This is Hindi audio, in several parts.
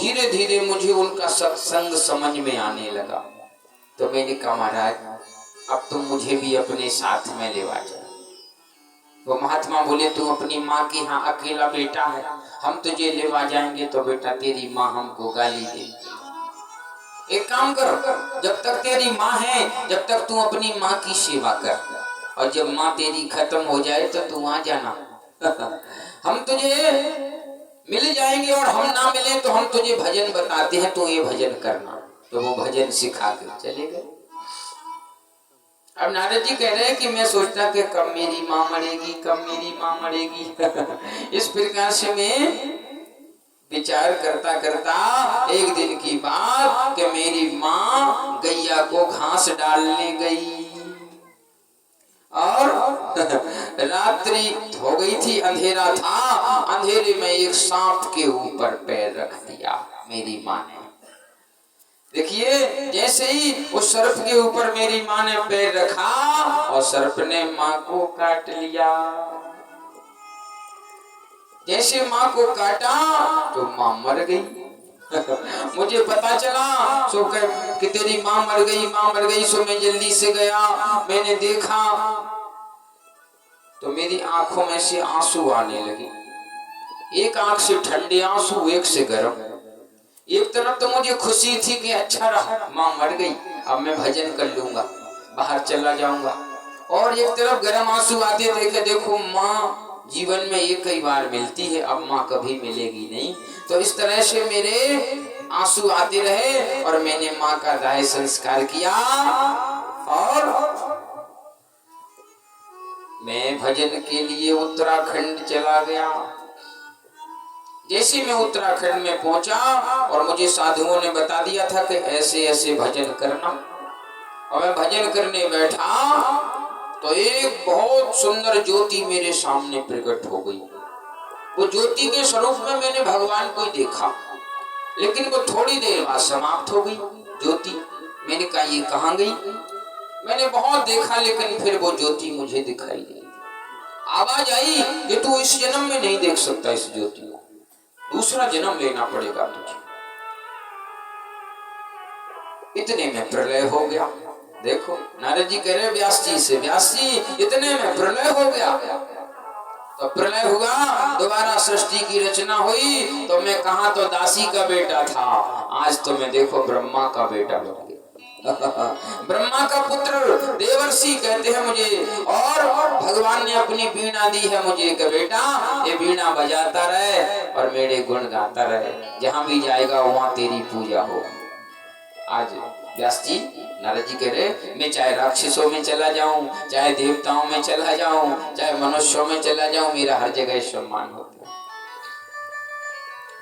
धीरे धीरे मुझे उनका सत्संग समझ में आने लगा। तो मैंने कहा महाराज अब तुम मुझे भी अपने साथ में लेवा जा। वो महात्मा बोले तू अपनी माँ के यहाँ अकेला बेटा है, हम तुझे लेवा जाएंगे तो बेटा तेरी माँ हमको गाली देगी। एक काम कर, जब तक तेरी माँ है जब तक तू अपनी माँ की सेवा कर, और जब माँ तेरी खत्म हो जाए तो तू आ जाना हम तुझे मिल जाएंगे, और हम ना मिले तो हम तुझे भजन बताते हैं, तू ये भजन करना। तो वो भजन सिखा के चले गए। अब नारद जी कह रहे हैं कि मैं सोचता कि कब मेरी माँ मरेगी, कब मेरी माँ मरेगी इस प्रकार से मैं विचार करता करता एक दिन की बात कि मेरी माँ गैया को घास डालने गई, और रात्रि हो गई थी, अंधेरा था, अंधेरे में एक सांप के ऊपर पैर रख दिया मेरी माँ ने। देखिए जैसे ही उस सर्प के ऊपर मेरी माँ ने पैर रखा और सर्प ने माँ को काट लिया। जैसे माँ को काटा तो माँ मर गई मुझे पता चला सो कि तेरी माँ मर गई, माँ मर गई। सो मैं जल्दी से गया, मैंने देखा तो मेरी आंखों में से आंसू आने लगे। एक आंख से ठंडे आंसू, एक से गर्म। एक तरफ तो मुझे खुशी थी कि अच्छा रहा माँ मर गई, अब मैं भजन कर लूंगा, बाहर चला जाऊंगा, और एक तरफ गर्म आंसू आते थे कि देखो माँ जीवन में एक ही बार मिलती है, अब माँ कभी मिलेगी नहीं। तो इस तरह से मेरे आंसू आते रहे और मैंने माँ का दाह संस्कार किया और मैं भजन के लिए उत्तराखंड चला गया। जैसे मैं उत्तराखंड में पहुंचा और मुझे साधुओं ने बता दिया था कि ऐसे ऐसे भजन करना, और मैं भजन करने बैठा तो एक बहुत सुंदर ज्योति मेरे सामने प्रकट हो गई। वो ज्योति के स्वरूप में मैंने भगवान को ही देखा, लेकिन वो थोड़ी देर बाद समाप्त हो गई ज्योति। मैंने कहा ये कहाँ गई? मैंने बहुत देखा लेकिन फिर वो ज्योति मुझे दिखाई नहीं। आवाज आई कि तू इस जन्म में नहीं देख सकता इस ज्योति को, दूसरा जन्म लेना पड़ेगा तुझे। इतने में प्रलय हो गया। देखो नारद जी कह रहे व्यास जी से, व्यास जी इतने में प्रलय हो गया। तो प्रलय हुआ, दोबारा सृष्टि की रचना हुई, तो मैं कहा तो दासी का बेटा था, आज तो मैं देखो ब्रह्मा का बेटा बन गया ब्रह्मा का पुत्र देवर्षि कहते हैं मुझे, और भगवान ने अपनी वीणा दी है मुझे कि बेटा ये वीणा बजाता रहे और मेरे गुण गाता रहे, जहां भी जाएगा वहां तेरी पूजा हो। आज व्यास जी नारद जी कह रहे मैं चाहे राक्षसों में चला जाऊं, चाहे देवताओं में चला जाऊं, चाहे मनुष्यों में चला जाऊं, मेरा हर जगह सम्मान होता है।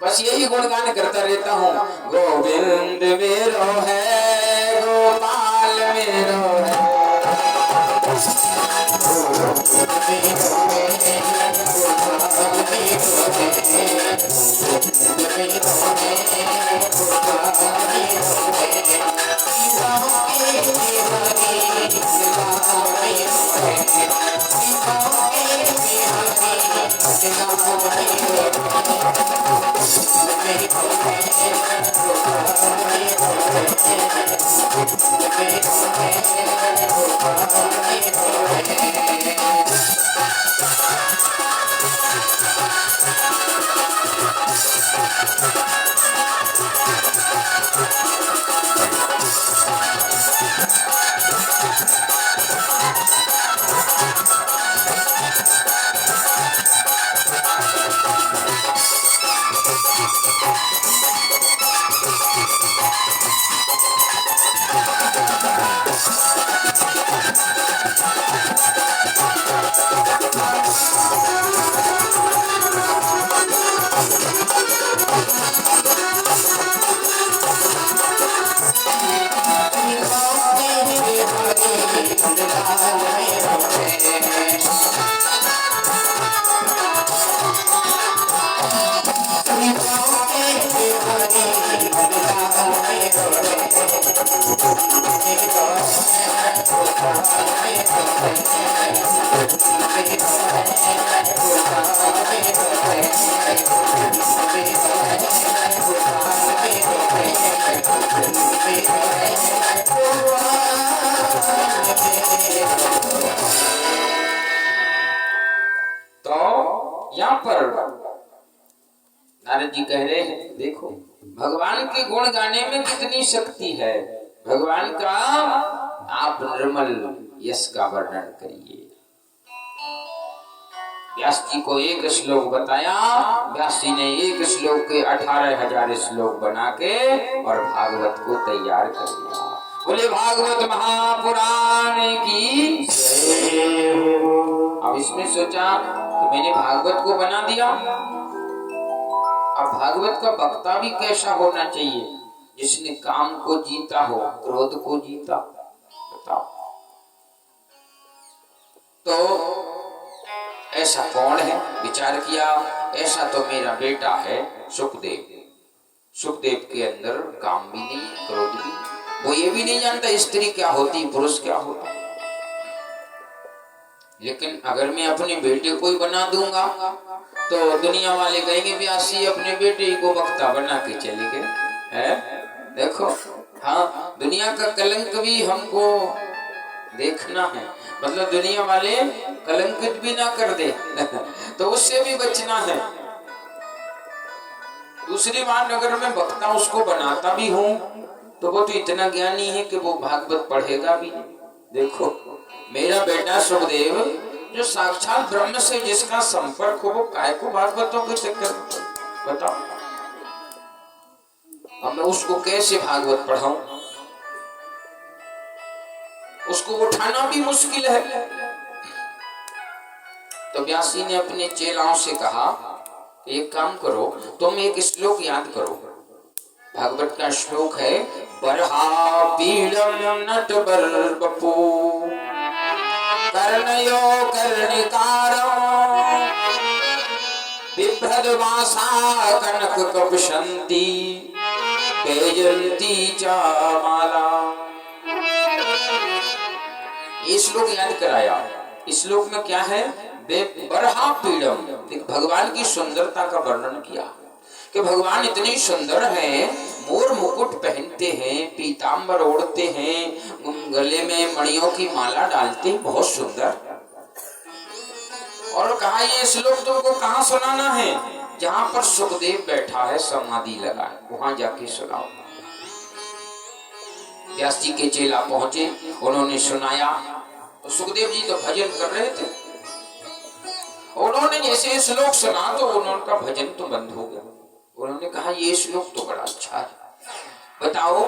बस यही गुणगान करता रहता हूँ। गोविंद मेरो है, गोपाल मेरो है, नारद जी कह रहे हैं देखो भगवान के गुण गाने में कितनी शक्ति है, भगवान का आप निर्मल यश का वर्णन करिए। व्यास जी को एक श्लोक बताया, व्यास जी ने एक श्लोक के 18,000 श्लोक बना के और भागवत को तैयार कर दिया। बोले भागवत महापुराण की जय। अब इसमें सोचा कि मैंने भागवत को बना दिया, अब भागवत का वक्ता भी कैसा होना चाहिए, जिसने काम को जीता हो, क्रोध को जीता, बताओ। तो ऐसा कौन है, विचार किया, ऐसा तो मेरा बेटा है सुखदेव। सुखदेव के अंदर काम भी नहीं, क्रोध भी, वो ये भी नहीं जानता स्त्री क्या होती, पुरुष क्या होता। लेकिन अगर मैं अपने बेटे को ही बना दूंगा तो दुनिया वाले कहेंगे व्यासी अपने बेटे को वक्ता बना के चले गए है। देखो हाँ, दुनिया का कलंक भी हमको देखना है, मतलब दुनिया वाले कलंकित भी ना कर दे तो उससे भी बचना है। दूसरी बात, अगर मैं वक्ता उसको बनाता भी हूँ तो वो तो इतना ज्ञानी है कि वो भागवत पढ़ेगा भी नहीं। देखो मेरा बेटा सुखदेव जो साक्षात ब्रह्म से जिसका संपर्क हो, वो काय को भागवतों के चक्कर, बताओ। अब मैं उसको कैसे भागवत पढ़ाऊं, उसको उठाना भी मुश्किल है। तो व्यास जी ने अपने चेलाओं से कहा एक काम करो, तुम एक श्लोक याद करो। भागवत का श्लोक है बरहा पीड़म नट बरबपू कर्णयो कर्णिकारम बिभ्रदवासा कनक कपशंती बेजंती च माला। ये श्लोक याद कराया। इस श्लोक में क्या है, बरहा पीड़म, भगवान की सुंदरता का वर्णन किया कि भगवान इतने सुंदर हैं, मोर मुकुट पहनते हैं, पीतांबर ओढ़ते हैं, गले में मणियों की माला डालते हैं, बहुत सुंदर। और कहा ये श्लोक तुमको कहाँ सुनाना है, जहां पर सुखदेव बैठा है समाधि लगाए, वहां जाके सुनाओ। व्यास जी के चेला पहुंचे, उन्होंने सुनाया तो सुखदेव जी तो भजन कर रहे थे, उन्होंने जैसे श्लोक सुना तो उनका भजन तो बंद हो गया। उन्होंने कहा ये श्लोक तो बड़ा अच्छा है, बताओ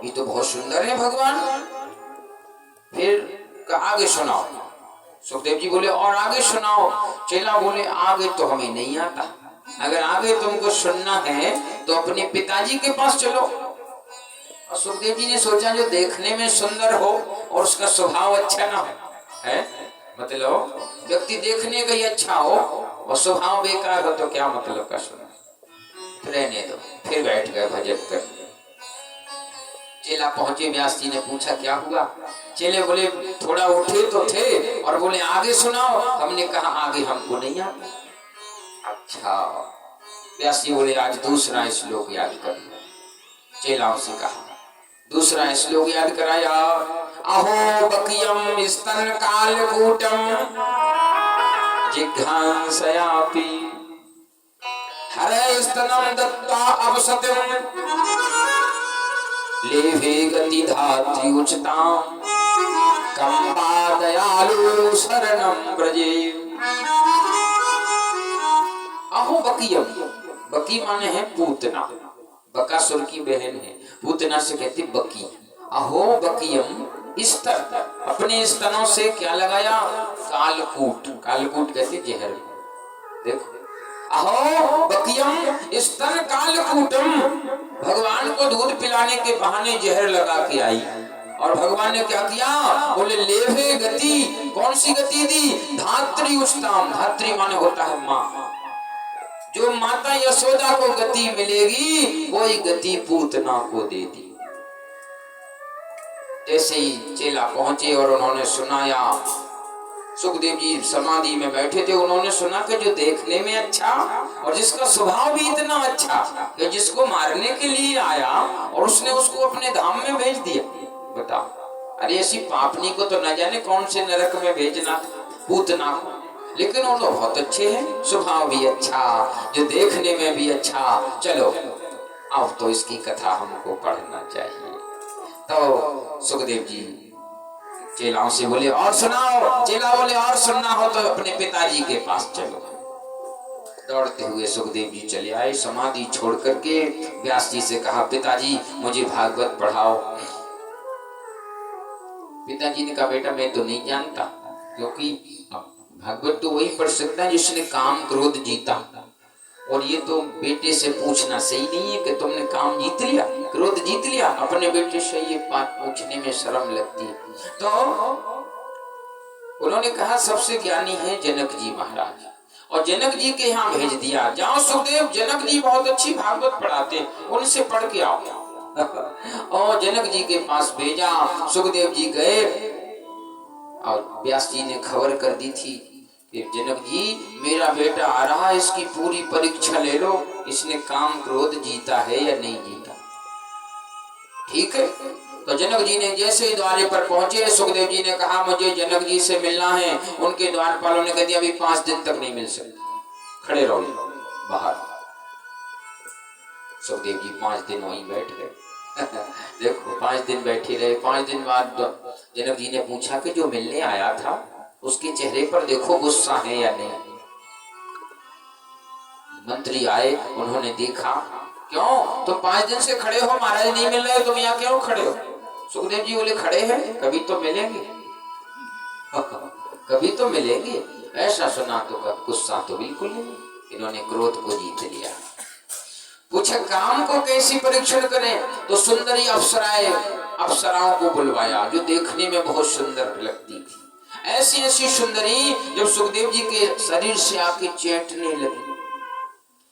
ये तो बहुत सुंदर है भगवान, फिर आगे सुनाओ। सुखदेव जी बोले और आगे सुनाओ। चेला बोले आगे तो हमें नहीं आता, अगर आगे तुमको सुनना है तो अपने पिताजी के पास चलो। और सुखदेव जी ने सोचा जो देखने में सुंदर हो और उसका स्वभाव अच्छा ना हो, है मतलब व्यक्ति देखने का ही अच्छा हो और स्वभाव बेकार हो तो क्या मतलब का सुना, रहने दो। फिर बैठ गए भजन कर। चेला पहुंचे, व्यास जी ने पूछा क्या हुआ। चेले बोले थोड़ा उठे तो थे और बोले आगे सुनाओ। हमने कहा आगे हमको नहीं आता। अच्छा, व्यास जी बोले आज दूसरा श्लोक याद कर। चेलाओं से कहा दूसरा श्लोक याद कराया। अहो बकियम स्तन कालकूटम जिघांसयापि हरे स्तनम दत्ता अवसतम लेभे गति धात्री उच्चताम कंपा दयालु शरणम ब्रजे। अहो बकियम, बकी माने है पूतना, बकासुर की बहन है, पूतना से कहती बकी। अहो बकियम, स्तर, अपने स्तनों से क्या लगाया, कालकूट, कालकूट कहते जहर। देखो अहो बकियम स्तन कालकूटम, भगवान को दूध पिलाने के बहाने जहर लगा के आई। और भगवान ने क्या किया, बोले लेभे गति, कौन सी गति दी, धात्री उच्चताम, धात्री माने होता है माँ, जो माता यशोदा को गति मिलेगी वही गति पूतना को दे दी। जैसे ही चेला पहुंचे और उन्होंने सुनाया, सुखदेव जी समाधि में बैठे थे, उन्होंने सुना कि जो देखने में अच्छा और जिसका स्वभाव भी इतना अच्छा कि जिसको मारने के लिए आया और उसने उसको अपने धाम में भेज दिया। बताओ, अरे ऐसी पापनी को तो न जाने कौन से नरक में भेजना था, पूतना को। लेकिन वो तो बहुत अच्छे हैं, स्वभाव भी अच्छा, जो देखने में भी अच्छा। चलो अब तो इसकी कथा हमको पढ़ना चाहिए। तो सुखदेव जी चेलाओं से बोले और सुनाओ। चेला बोले और सुनना हो तो अपने पिताजी के पास चलो। दौड़ते हुए सुखदेव जी चले आए, समाधि छोड़ करके व्यास जी से कहा पिताजी मुझे भागवत पढ़ाओ। पिताजी ने कहा बेटा मैं तो नहीं जानता, क्योंकि भागवत तो वही पढ़ सकता है जिसने काम क्रोध जीता, और ये तो बेटे से पूछना सही नहीं है कि तुमने काम जीत लिया, क्रोध जीत लिया। अपने बेटे से ये बात पूछने में शर्म लगती है। तो उन्होंने कहा सबसे ज्ञानी है जनक जी महाराज, और जनक जी के यहाँ भेज दिया, जाओ सुखदेव जनक जी बहुत अच्छी भागवत पढ़ाते, उनसे पढ़ के आओ। और जनक जी के पास भेजा। सुखदेव जी गए और व्यास जी ने खबर कर दी थी कि जनक जी मेरा बेटा आ रहा है, इसकी पूरी परीक्षा ले लो, इसने काम क्रोध जीता है या नहीं जीता। ठीक है। तो जनक जी ने जैसे ही द्वारे पर पहुंचे, सुखदेव जी ने कहा मुझे जनक जी से मिलना है। उनके द्वारपालों ने कह दिया अभी 5 दिन तक नहीं मिल सकते, खड़े रहो बाहर। सुखदेव जी 5 दिन वहीं बैठ गए। देखो 5 दिन बैठे रहे। 5 दिन बाद जनक जी ने पूछा कि जो मिलने आया था उसके चेहरे पर देखो गुस्सा है या नहीं। मंत्री आए, उन्होंने देखा, क्यों तुम 5 दिन से खड़े हो, महाराज नहीं मिल रहे, तुम यहाँ क्यों खड़े हो? सुखदेव जी बोले खड़े हैं, कभी तो मिलेंगे। कभी तो मिलेंगे। ऐसा सुना तो गुस्सा तो बिल्कुल नहीं, इन्होंने क्रोध को जीत लिया। पूछा काम को कैसी परीक्षण करें? तो सुंदरी अप्सराओं को बुलवाया जो देखने में बहुत सुंदर लगती थी। ऐसी ऐसी सुंदरी जब सुखदेव जी के शरीर से आके चैटने लगी,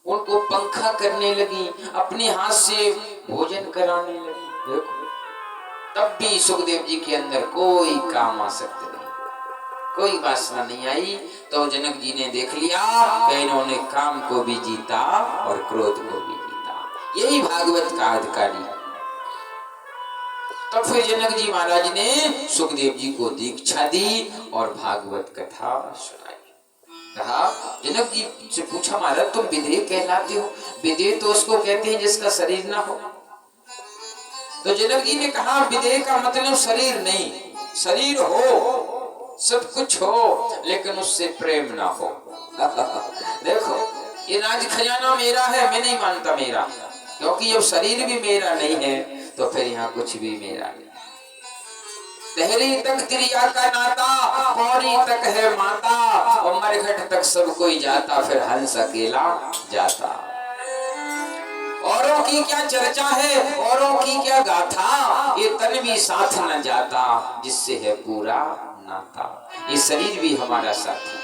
उनको पंखा करने लगी, अपने हाथ से भोजन कराने लगी। देखो तब भी सुखदेव जी के अंदर कोई काम आसक्ति नहीं, कोई वासना नहीं आई। तो जनक जी ने देख लिया कि इन्होंने काम को भी जीता और क्रोध को भी जीता। यही भागवत का अधिकारी। तो फिर जनक जी महाराज ने सुखदेव जी को दीक्षा दी और भागवत कथा सुनाई। कहा जनक जी से पूछा महाराज तुम विदेह कहलाते हो? विदेह तो उसको कहते हैं जिसका शरीर ना हो। तो जनक जी ने कहा विदेह का मतलब शरीर नहीं, शरीर हो, सब कुछ हो, लेकिन उससे प्रेम ना हो। देखो ये राज खजाना मेरा है, मैं नहीं मानता मेरा, क्योंकि जब शरीर भी मेरा नहीं है तो फिर यहाँ कुछ भी मेरा नहीं। दहली तक त्रिया का नाता, पौड़ी तक है माता, और मरघट तक सब कोई जाता, फिर हंस अकेला जाता। औरों की क्या चर्चा है, औरों की क्या गाथा, ये तन भी साथ न जाता, जिससे है पूरा नाता। ये शरीर भी हमारा साथी।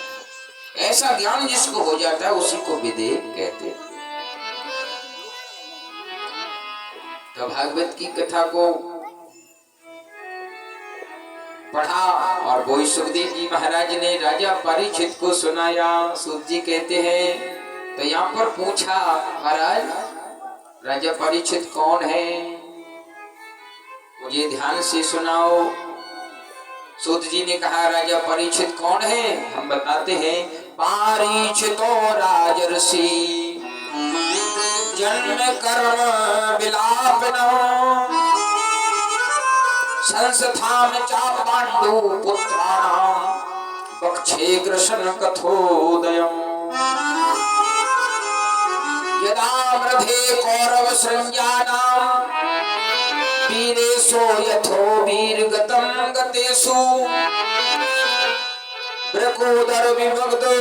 ऐसा ज्ञान जिसको हो जाता है उसी को विदेह कहते। तो भागवत की कथा को पढ़ा और वही सुखदेव जी महाराज ने राजा परीक्षित को सुनाया। सूत जी कहते हैं तो यहाँ पर पूछा महाराज राजा परीक्षित कौन है, मुझे ध्यान से सुनाओ। सूत जी ने कहा राजा परीक्षित कौन है, हम बताते हैं। परीक्षितो राजर्षि जन्म कर्म विलापना संस्थान चा पांडु पुत्राणाम पक्षे कृष्ण कथोदयम् यदा मृधे कौरव सृंजानाम वीरेशो यथो वीरगतं गतेषु ब्रकोदर विभक्तो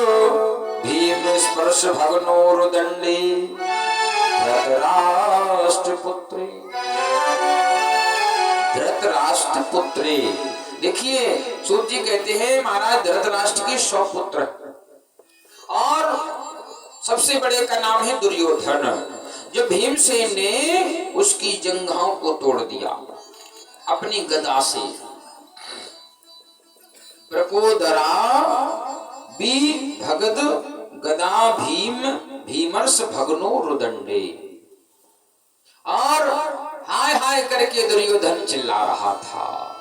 भीम स्पर्श भग्नोरुदंडे धृतराष्ट्रपुत्रे। धृतराष्ट्रपुत्रे, देखिए सूत जी कहते हैं महाराज धृतराष्ट्र के 100 पुत्र और सबसे बड़े का नाम है दुर्योधन। जो भीमसेन ने उसकी जंघाओं को तोड़ दिया अपनी गदा से। प्रकोदरा बी भगद गदा भीम भीमर्ष भगनो रुदंडे। और हाय हाय करके दुर्योधन चिल्ला रहा था।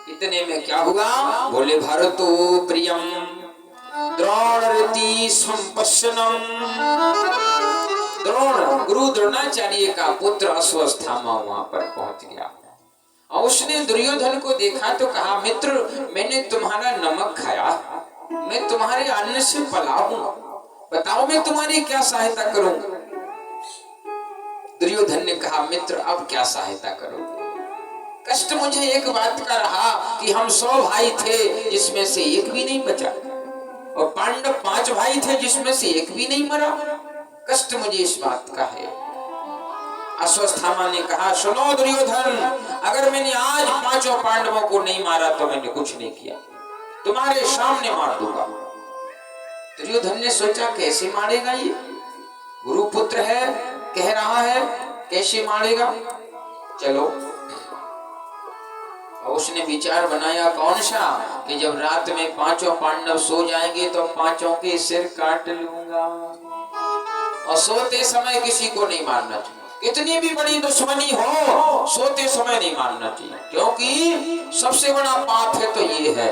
इतने में क्या हुआ, बोले भरतो प्रियम द्रोणरति संपश्यनम। द्रोण गुरु द्रोणाचार्य का पुत्र अश्वस्थामा वहां पर पहुंच गया और उसने दुर्योधन को देखा तो कहा, मित्र मैंने तुम्हारा नमक खाया, मैं तुम्हारे अन्न से पला हूं, बताओ मैं तुम्हारी क्या सहायता करूं। दुर्योधन ने कहा, मित्र अब क्या सहायता करोगे? कष्ट मुझे एक बात का रहा कि हम 100 भाई थे जिसमें से एक भी नहीं बचा, और पांडव 5 भाई थे जिसमें से एक भी नहीं मरा। कष्ट मुझे इस बात का है। अश्वस्थामा ने कहा, सुनो दुर्योधन, अगर मैंने आज 5 पांडवों को नहीं मारा तो मैंने कुछ नहीं किया, तुम्हारे सामने मार दूंगा। दुर्योधन ने सोचा कैसे मारेगा ये, गुरुपुत्र है, कह रहा है, कैसे मारेगा। चलो, और उसने विचार बनाया कौन सा कि जब रात में 5 पांडव सो जाएंगे तो 5 के सिर काट लूंगा, और सोते समय किसी को नहीं मारना चाहिए। इतनी भी बड़ी दुश्मनी हो, सोते समय नहीं मारना चाहिए, क्योंकि सबसे बड़ा पाप है तो ये है,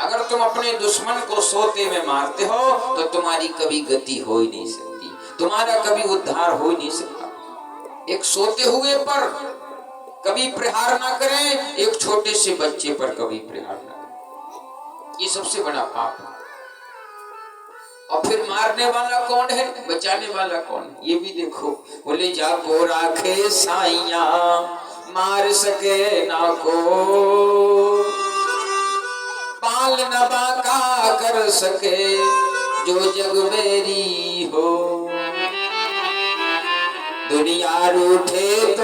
अगर तुम अपने दुश्मन को सोते में मारते हो तो तुम्हारी कभी गति हो ही नहीं सकती, तुम्हारा कभी उद्धार हो ही नहीं सकता। एक सोते हुए पर कभी प्रहार ना करें, एक छोटे से बच्चे पर कभी प्रहार ना करें, ये सबसे बड़ा पाप है। और फिर मारने वाला कौन है, बचाने वाला कौन है, ये भी देखो। बोले जाको राखे साइया, मार सके ना को, पाल न बाका कर सके जो जग मेरी हो। दुनिया रूठे